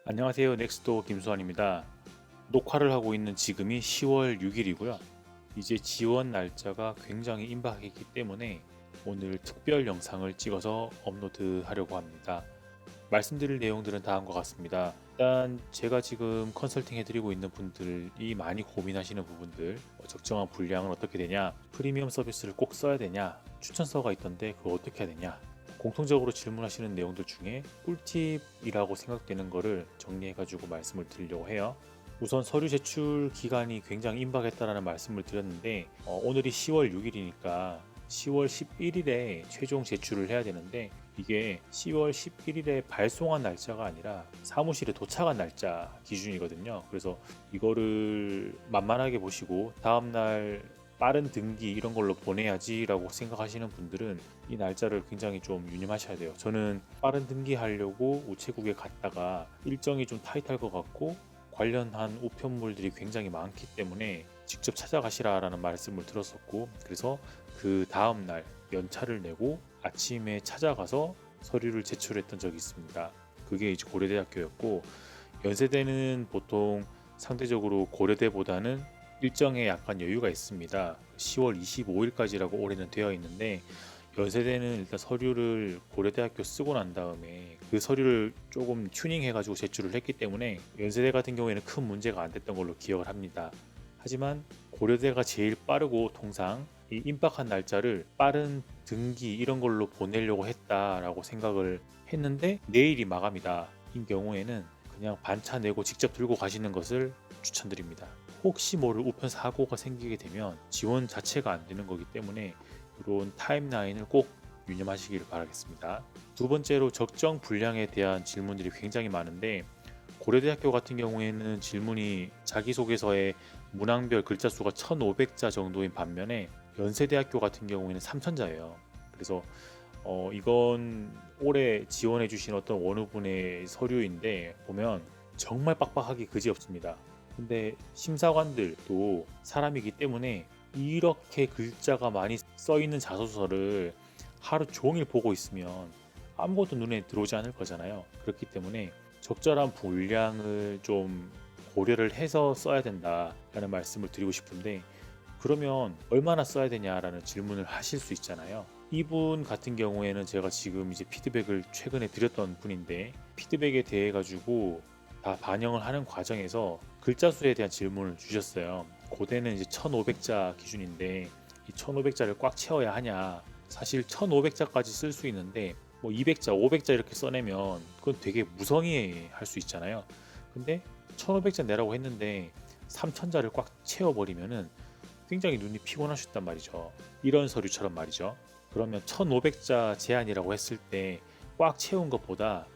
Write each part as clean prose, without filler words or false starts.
안녕하세요. 넥스도 김수환입니다. 녹화를 하고 있는 지금이 10월 6일이고요. 이제 지원 날짜가 굉장히 임박했기 때문에 오늘 특별 영상을 찍어서 업로드하려고 합니다. 말씀드릴 내용들은 다음과 같습니다. 일단 제가 지금 컨설팅 해드리고 있는 분들이 많이 고민하시는 부분들, 적정한 분량은 어떻게 되냐, 프리미엄 서비스를 꼭 써야 되냐, 추천서가 있던데 그거 어떻게 해야 되냐, 공통적으로 질문하시는 내용들 중에 꿀팁이라고 생각되는 거를 정리해가지고 말씀을 드리려고 해요. 우선 서류 제출 기간이 굉장히 임박했다라는 말씀을 드렸는데 오늘이 10월 6일이니까 10월 11일에 최종 제출을 해야 되는데 이게 10월 11일에 발송한 날짜가 아니라 사무실에 도착한 날짜 기준이거든요. 그래서 이거를 만만하게 보시고 다음날 빠른 등기 이런 걸로 보내야지 라고 생각하시는 분들은 이 날짜를 굉장히 좀 유념하셔야 돼요. 저는 빠른 등기 하려고 우체국에 갔다가 일정이 좀 타이트할 것 같고 관련한 우편물들이 굉장히 많기 때문에 직접 찾아가시라라는 말씀을 들었었고, 그래서 그 다음날 연차를 내고 아침에 찾아가서 서류를 제출했던 적이 있습니다. 그게 이제 고려대학교였고, 연세대는 보통 상대적으로 고려대보다는 일정에 약간 여유가 있습니다. 10월 25일까지라고 올해는 되어 있는데 연세대는 일단 서류를 고려대학교 쓰고 난 다음에 그 서류를 조금 튜닝해가지고 제출을 했기 때문에 연세대 같은 경우에는 큰 문제가 안 됐던 걸로 기억을 합니다. 하지만 고려대가 제일 빠르고 통상 이 임박한 날짜를 빠른 등기 이런 걸로 보내려고 했다라고 생각을 했는데 내일이 마감이다. 인 경우에는 그냥 반차 내고 직접 들고 가시는 것을 추천드립니다. 혹시 모를 우편 사고가 생기게 되면 지원 자체가 안 되는 거기 때문에 이런 타임라인을 꼭 유념하시기를 바라겠습니다. 두 번째로 적정 분량에 대한 질문들이 굉장히 많은데 고려대학교 같은 경우에는 질문이 자기소개서에 문항별 글자 수가 1500자 정도인 반면에 연세대학교 같은 경우에는 3000자예요. 그래서 이건 올해 지원해 주신 어떤 원우분의 서류인데 보면 정말 빡빡하기 그지없습니다. 근데 심사관들도 사람이기 때문에 이렇게 글자가 많이 써 있는 자소서를 하루 종일 보고 있으면 아무것도 눈에 들어오지 않을 거잖아요. 그렇기 때문에 적절한 분량을 좀 고려를 해서 써야 된다라는 말씀을 드리고 싶은데 그러면 얼마나 써야 되냐라는 질문을 하실 수 있잖아요. 이분 같은 경우에는 제가 지금 이제 피드백을 최근에 드렸던 분인데 피드백에 대해 가지고 다 반영을 하는 과정에서 글자 수에 대한 질문을 주셨어요. 고대는 이제 1500자 기준인데 이 1500자를 꽉 채워야 하냐. 사실 1500자까지 쓸 수 있는데 뭐 200자, 500자 이렇게 써내면 그건 되게 무성의 할 수 있잖아요. 근데 1500자 내라고 했는데 3000자를 꽉 채워버리면은 굉장히 눈이 피곤하셨단 말이죠. 이런 서류처럼 말이죠. 그러면 1500자 제한이라고 했을 때 꽉 채운 것보다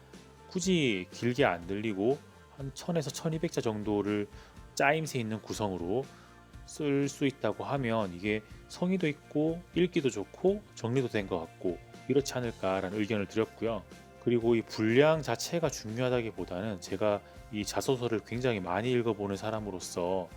굳이 길게 안 들리고 한 1000에서 1200자 정도를 짜임새 있는 구성으로 쓸 수 있다고 하면 이게 성의도 있고 읽기도 좋고 정리도 된 것 같고 이렇지 않을까라는 의견을 드렸고요. 그리고 이 분량 자체가 중요하다기보다는 제가 이 자소서를 굉장히 많이 읽어보는 사람으로서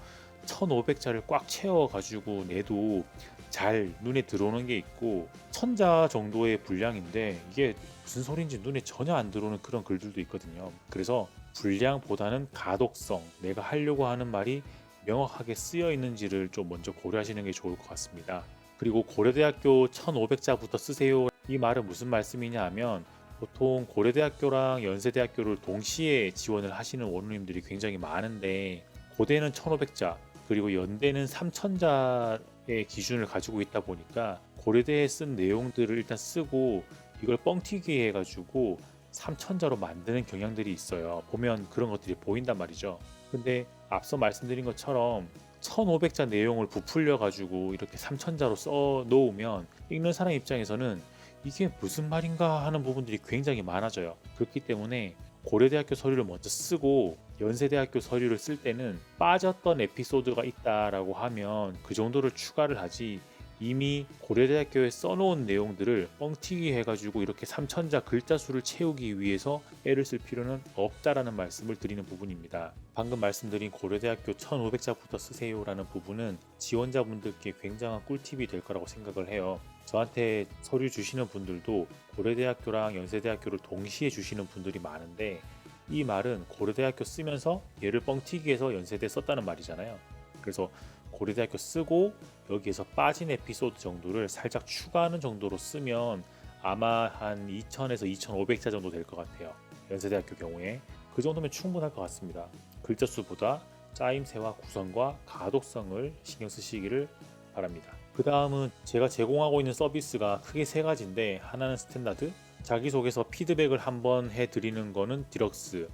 1500자를 꽉 채워가지고 내도 잘 눈에 들어오는 게 있고 1000자 정도의 분량인데 이게 무슨 소리인지 눈에 전혀 안 들어오는 그런 글들도 있거든요. 그래서 분량보다는 가독성, 내가 하려고 하는 말이 명확하게 쓰여 있는지를 좀 먼저 고려하시는 게 좋을 것 같습니다. 그리고 고려대학교 1500자부터 쓰세요. 이 말은 무슨 말씀이냐 하면 보통 고려대학교랑 연세대학교를 동시에 지원을 하시는 원우님들이 굉장히 많은데 고대는 1500자 그리고 연대는 3000자의 기준을 가지고 있다 보니까 고려대에 쓴 내용들을 일단 쓰고 이걸 뻥튀기 해가지고 3000자로 만드는 경향들이 있어요. 보면 그런 것들이 보인단 말이죠. 근데 앞서 말씀드린 것처럼 1500자 내용을 부풀려 가지고 이렇게 3000자로 써 놓으면 읽는 사람 입장에서는 이게 무슨 말인가 하는 부분들이 굉장히 많아져요. 그렇기 때문에 고려대학교 서류를 먼저 쓰고 연세대학교 서류를 쓸 때는 빠졌던 에피소드가 있다라고 하면 그 정도를 추가를 하지 이미 고려대학교에 써놓은 내용들을 뻥튀기 해가지고 이렇게 3000자 글자 수를 채우기 위해서 애를 쓸 필요는 없다라는 말씀을 드리는 부분입니다. 방금 말씀드린 고려대학교 1500자부터 쓰세요라는 부분은 지원자분들께 굉장한 꿀팁이 될 거라고 생각을 해요. 저한테 서류 주시는 분들도 고려대학교랑 연세대학교를 동시에 주시는 분들이 많은데 이 말은 고려대학교 쓰면서 얘를 뻥튀기 해서 연세대 썼다는 말이잖아요. 그래서 고려대학교 쓰고 여기에서 빠진 에피소드 정도를 살짝 추가하는 정도로 쓰면 아마 한 2000에서 2500자 정도 될 것 같아요. 연세대학교 경우에 그 정도면 충분할 것 같습니다. 글자 수보다 짜임새와 구성과 가독성을 신경 쓰시기를 바랍니다. 그 다음은 제가 제공하고 있는 서비스가 크게 세 가지인데, 하나는 스탠다드, 자기소개서 피드백을 한번 해드리는 거는 디럭스,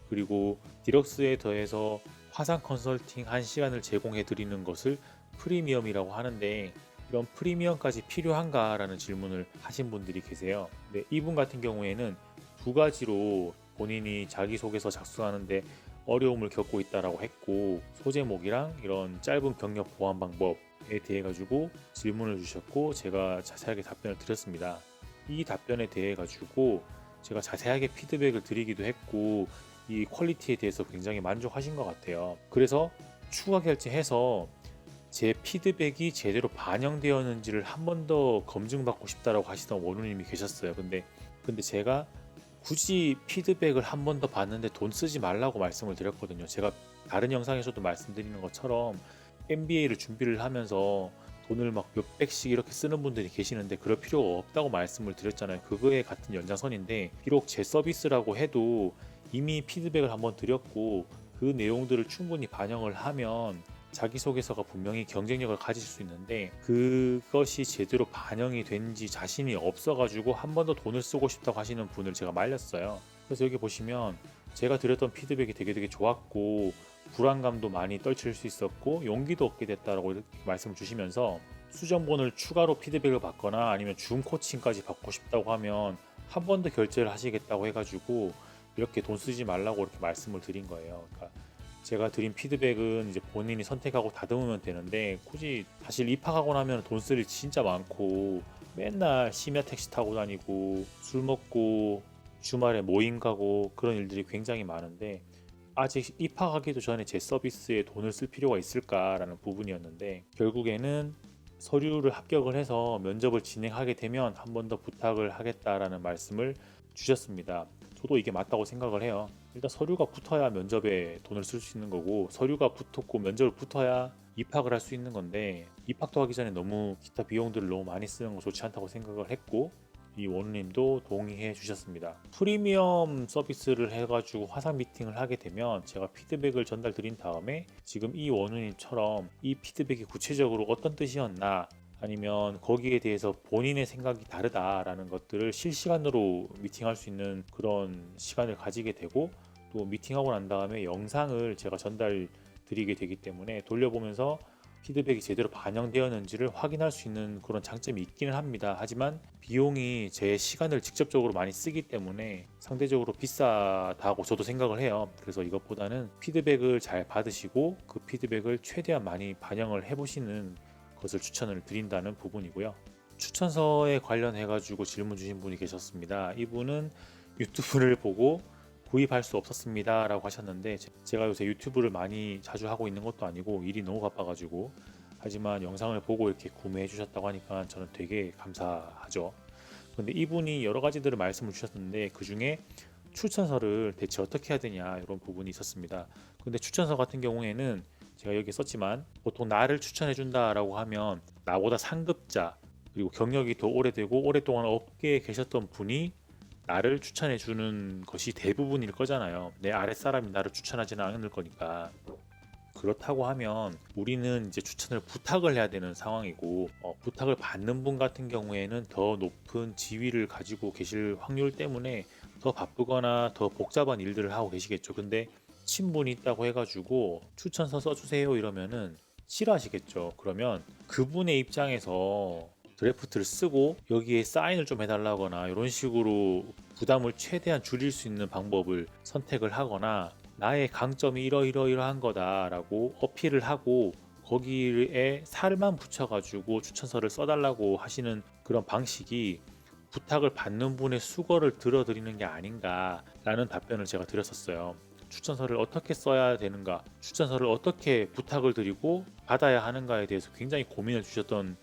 그리고 디럭스에 더해서 화상 컨설팅 1시간을 제공해드리는 것을 프리미엄이라고 하는데, 이런 프리미엄까지 필요한가 라는 질문을 하신 분들이 계세요. 근데 이분 같은 경우에는 두 가지로 본인이 자기소개서 작성하는데 어려움을 겪고 있다라고 했고, 소제목이랑 이런 짧은 경력 보완 방법에 대해 가지고 질문을 주셨고, 제가 자세하게 답변을 드렸습니다. 이 답변에 대해 가지고 제가 자세하게 피드백을 드리기도 했고, 이 퀄리티에 대해서 굉장히 만족하신 것 같아요. 그래서 추가 결제해서 제 피드백이 제대로 반영되었는지를 한 번 더 검증받고 싶다라고 하시던 원우님이 계셨어요. 근데 제가 굳이 피드백을 한 번 더 받는데 돈 쓰지 말라고 말씀을 드렸거든요. 제가 다른 영상에서도 말씀드리는 것처럼 MBA를 준비를 하면서 돈을 막 몇백씩 이렇게 쓰는 분들이 계시는데 그럴 필요가 없다고 말씀을 드렸잖아요. 그거에 같은 연장선인데, 비록 제 서비스라고 해도 이미 피드백을 한번 드렸고 그 내용들을 충분히 반영을 하면 자기소개서가 분명히 경쟁력을 가질 수 있는데, 그것이 제대로 반영이 된지 자신이 없어가지고 한 번 더 돈을 쓰고 싶다고 하시는 분을 제가 말렸어요. 그래서 여기 보시면 제가 드렸던 피드백이 되게 좋았고 불안감도 많이 떨칠 수 있었고 용기도 얻게 됐다라고 이렇게 말씀을 주시면서, 수전본을 추가로 피드백을 받거나 아니면 줌 코칭까지 받고 싶다고 하면 한 번 더 결제를 하시겠다고 해가지고 이렇게 돈 쓰지 말라고 이렇게 말씀을 드린 거예요. 그러니까 제가 드린 피드백은 이제 본인이 선택하고 다듬으면 되는데, 굳이 사실 입학하고 나면 돈 쓸 일 진짜 많고 맨날 심야 택시 타고 다니고 술 먹고 주말에 모임 가고 그런 일들이 굉장히 많은데, 아직 입학하기도 전에 제 서비스에 돈을 쓸 필요가 있을까라는 부분이었는데, 결국에는 서류를 합격을 해서 면접을 진행하게 되면 한 번 더 부탁을 하겠다라는 말씀을 주셨습니다. 저도 이게 맞다고 생각을 해요. 일단 서류가 붙어야 면접에 돈을 쓸 수 있는 거고, 서류가 붙었고 면접을 붙어야 입학을 할 수 있는 건데, 입학도 하기 전에 너무 기타 비용들을 너무 많이 쓰는 거 좋지 않다고 생각을 했고, 이 원우님도 동의해 주셨습니다. 프리미엄 서비스를 해가지고 화상 미팅을 하게 되면 제가 피드백을 전달 드린 다음에 지금 이 원우님처럼 이 피드백이 구체적으로 어떤 뜻이었나, 아니면 거기에 대해서 본인의 생각이 다르다라는 것들을 실시간으로 미팅할 수 있는 그런 시간을 가지게 되고, 또 미팅하고 난 다음에 영상을 제가 전달 드리게 되기 때문에 돌려보면서 피드백이 제대로 반영되었는지를 확인할 수 있는 그런 장점이 있기는 합니다. 하지만 비용이 제 시간을 직접적으로 많이 쓰기 때문에 상대적으로 비싸다고 저도 생각을 해요. 그래서 이것보다는 피드백을 잘 받으시고 그 피드백을 최대한 많이 반영을 해보시는 것을 추천을 드린다는 부분이고요. 추천서에 관련해 가지고 질문 주신 분이 계셨습니다. 이분은 유튜브를 보고 구입할 수 없었습니다 라고 하셨는데, 제가 요새 유튜브를 많이 자주 하고 있는 것도 아니고 일이 너무 바빠가지고, 하지만 영상을 보고 이렇게 구매해 주셨다고 하니까 저는 되게 감사하죠. 근데 이분이 여러 가지들을 말씀을 주셨는데, 그 중에 추천서를 대체 어떻게 해야 되냐 이런 부분이 있었습니다. 근데 추천서 같은 경우에는 제가 여기 썼지만, 보통 나를 추천해 준다라고 하면 나보다 상급자 그리고 경력이 더 오래되고 오랫동안 업계에 계셨던 분이 나를 추천해 주는 것이 대부분일 거잖아요. 내 아랫사람이 나를 추천하지는 않을 거니까. 그렇다고 하면 우리는 이제 추천을 부탁을 해야 되는 상황이고, 부탁을 받는 분 같은 경우에는 더 높은 지위를 가지고 계실 확률 때문에 더 바쁘거나 더 복잡한 일들을 하고 계시겠죠. 근데 친분이 있다고 해가지고 추천서 써주세요 이러면은 싫어하시겠죠. 그러면 그분의 입장에서 드래프트를 쓰고 여기에 사인을 좀 해달라거나 이런 식으로 부담을 최대한 줄일 수 있는 방법을 선택을 하거나, 나의 강점이 이러이러이러한 거다라고 어필을 하고 거기에 살만 붙여가지고 추천서를 써달라고 하시는 그런 방식이 부탁을 받는 분의 수고를 들어드리는 게 아닌가라는 답변을 제가 드렸었어요. 추천서를 어떻게 써야 되는가, 추천서를 어떻게 부탁을 드리고 받아야 하는가에 대해서 굉장히 고민을 주셨던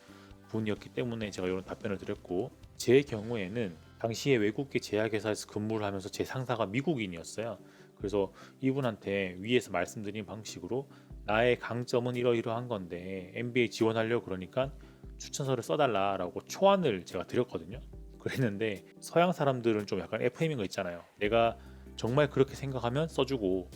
분이었기 때문에 제가 이런 답변을 드렸고, 제 경우에는 당시에 외국계 제약회사에서 근무를 하면서 제 상사가 미국인이었어요. 그래서 이분한테 위에서 말씀드린 방식으로 나의 강점은 이러이러한 건데 MBA 지원하려고 그러니까 추천서를 써달라라고 초안을 제가 드렸거든요. 그랬는데 서양 사람들은 좀 약간 FM인 거 있잖아요. 내가 정말 그렇게 생각하면 써주고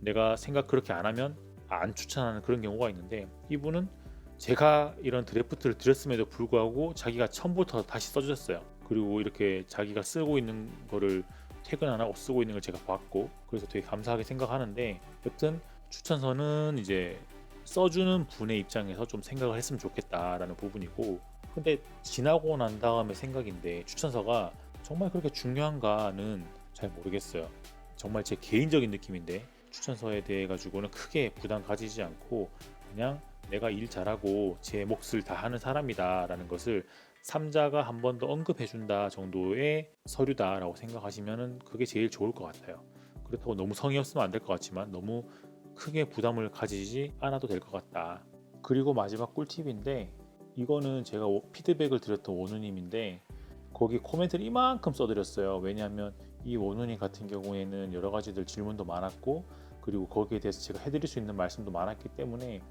내가 생각 그렇게 안 하면 안 추천하는 그런 경우가 있는데, 이분은 제가 이런 드래프트를 드렸음에도 불구하고 자기가 처음부터 다시 써주셨어요. 그리고 이렇게 자기가 쓰고 있는 거를 퇴근 안 하고 쓰고 있는 걸 제가 봤고, 그래서 되게 감사하게 생각하는데, 여튼 추천서는 이제 써주는 분의 입장에서 좀 생각을 했으면 좋겠다라는 부분이고, 근데 지나고 난 다음에 생각인데 추천서가 정말 그렇게 중요한가는 잘 모르겠어요. 정말 제 개인적인 느낌인데 추천서에 대해 가지고는 크게 부담 가지지 않고 그냥 내가 일 잘하고 제 몫을 다 하는 사람이다라는 것을 삼자가 한 번 더 언급해 준다 정도의 서류다라고 생각하시면 그게 제일 좋을 것 같아요. 그렇다고 너무 성의 없으면 안 될 것 같지만 너무 크게 부담을 가지지 않아도 될 것 같다. 그리고 마지막 꿀팁인데, 이거는 제가 피드백을 드렸던 원우님인데 거기 코멘트를 이만큼 써드렸어요. 왜냐하면 이 원우님 같은 경우에는 여러 가지들 질문도 많았고, 그리고 거기에 대해서 제가 해드릴 수 있는 말씀도 많았기 때문에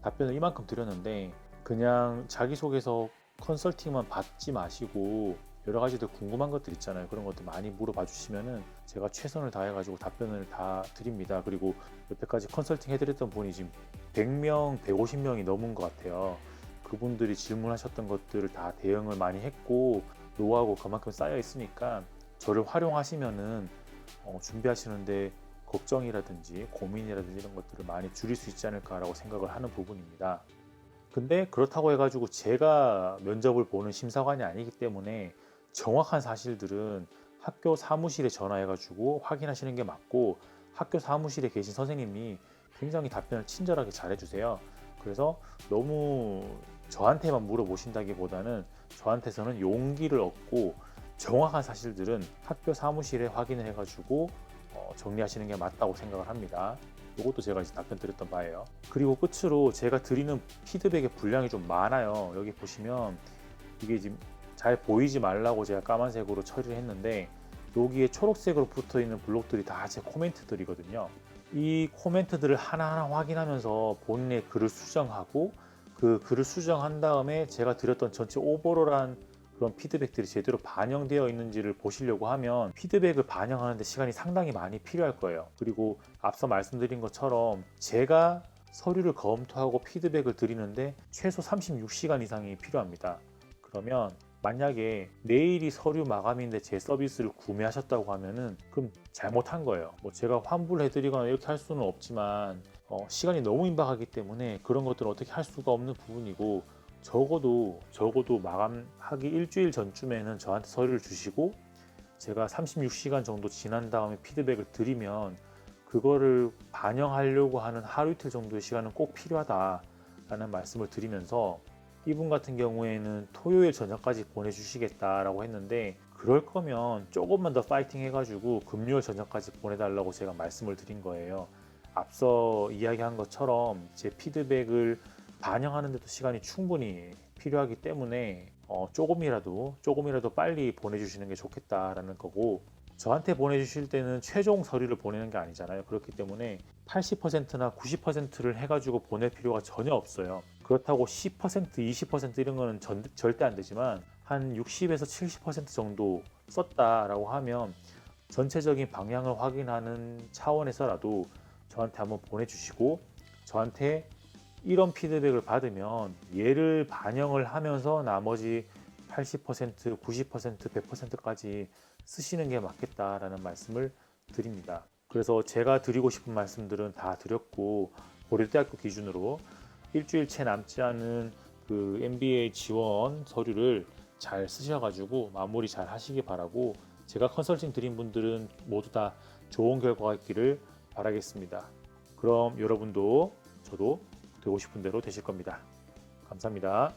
답변을 이만큼 드렸는데, 그냥 자기소개서 컨설팅만 받지 마시고 여러 가지들 궁금한 것들 있잖아요. 그런 것들 많이 물어봐 주시면은 제가 최선을 다해가지고 답변을 다 드립니다. 그리고 여태까지 컨설팅 해드렸던 분이 지금 100명, 150명이 넘은 것 같아요. 그분들이 질문하셨던 것들을 다 대응을 많이 했고 노하우가 그만큼 쌓여 있으니까 저를 활용하시면은 준비하시는데 걱정이라든지 고민이라든지 이런 것들을 많이 줄일 수 있지 않을까라고 생각을 하는 부분입니다. 근데 그렇다고 해가지고 제가 면접을 보는 심사관이 아니기 때문에 정확한 사실들은 학교 사무실에 전화해가지고 확인하시는 게 맞고, 학교 사무실에 계신 선생님이 굉장히 답변을 친절하게 잘해주세요. 그래서 너무 저한테만 물어보신다기보다는 저한테서는 용기를 얻고 정확한 사실들은 학교 사무실에 확인을 해가지고 정리하시는 게 맞다고 생각을 합니다. 이것도 제가 이제 답변 드렸던 바예요. 그리고 끝으로 제가 드리는 피드백의 분량이 좀 많아요. 여기 보시면 이게 지금 잘 보이지 말라고 제가 까만색으로 처리를 했는데, 여기에 초록색으로 붙어 있는 블록들이 다 제 코멘트들이거든요. 이 코멘트들을 하나하나 확인하면서 본인의 글을 수정하고, 그 글을 수정한 다음에 제가 드렸던 전체 오버롤한 그런 피드백들이 제대로 반영되어 있는지를 보시려고 하면 피드백을 반영하는데 시간이 상당히 많이 필요할 거예요. 그리고 앞서 말씀드린 것처럼 제가 서류를 검토하고 피드백을 드리는데 최소 36시간 이상이 필요합니다. 그러면 만약에 내일이 서류 마감인데 제 서비스를 구매하셨다고 하면은 그럼 잘못한 거예요. 뭐 제가 환불을 해드리거나 이렇게 할 수는 없지만 시간이 너무 임박하기 때문에 그런 것들은 어떻게 할 수가 없는 부분이고, 적어도 마감하기 일주일 전쯤에는 저한테 서류를 주시고 제가 36시간 정도 지난 다음에 피드백을 드리면 그거를 반영하려고 하는 하루 이틀 정도의 시간은 꼭 필요하다라는 말씀을 드리면서, 이분 같은 경우에는 토요일 저녁까지 보내주시겠다라고 했는데 그럴 거면 조금만 더 파이팅 해가지고 금요일 저녁까지 보내달라고 제가 말씀을 드린 거예요. 앞서 이야기한 것처럼 제 피드백을 반영하는 데도 시간이 충분히 필요하기 때문에 조금이라도 빨리 보내주시는 게 좋겠다라는 거고, 저한테 보내주실 때는 최종 서류를 보내는 게 아니잖아요. 그렇기 때문에 80%나 90%를 해가지고 보낼 필요가 전혀 없어요. 그렇다고 10%, 20% 이런 거는 절대 안 되지만 한 60에서 70% 정도 썼다라고 하면 전체적인 방향을 확인하는 차원에서라도 저한테 한번 보내주시고, 저한테 이런 피드백을 받으면 얘를 반영을 하면서 나머지 80%, 90%, 100%까지 쓰시는 게 맞겠다라는 말씀을 드립니다. 그래서 제가 드리고 싶은 말씀들은 다 드렸고, 고려대학교 기준으로 일주일 채 남지 않은 그 MBA 지원 서류를 잘 쓰셔가지고 마무리 잘 하시기 바라고, 제가 컨설팅 드린 분들은 모두 다 좋은 결과가 있기를 바라겠습니다. 그럼 여러분도 저도 되고 싶은 대로 되실 겁니다. 감사합니다.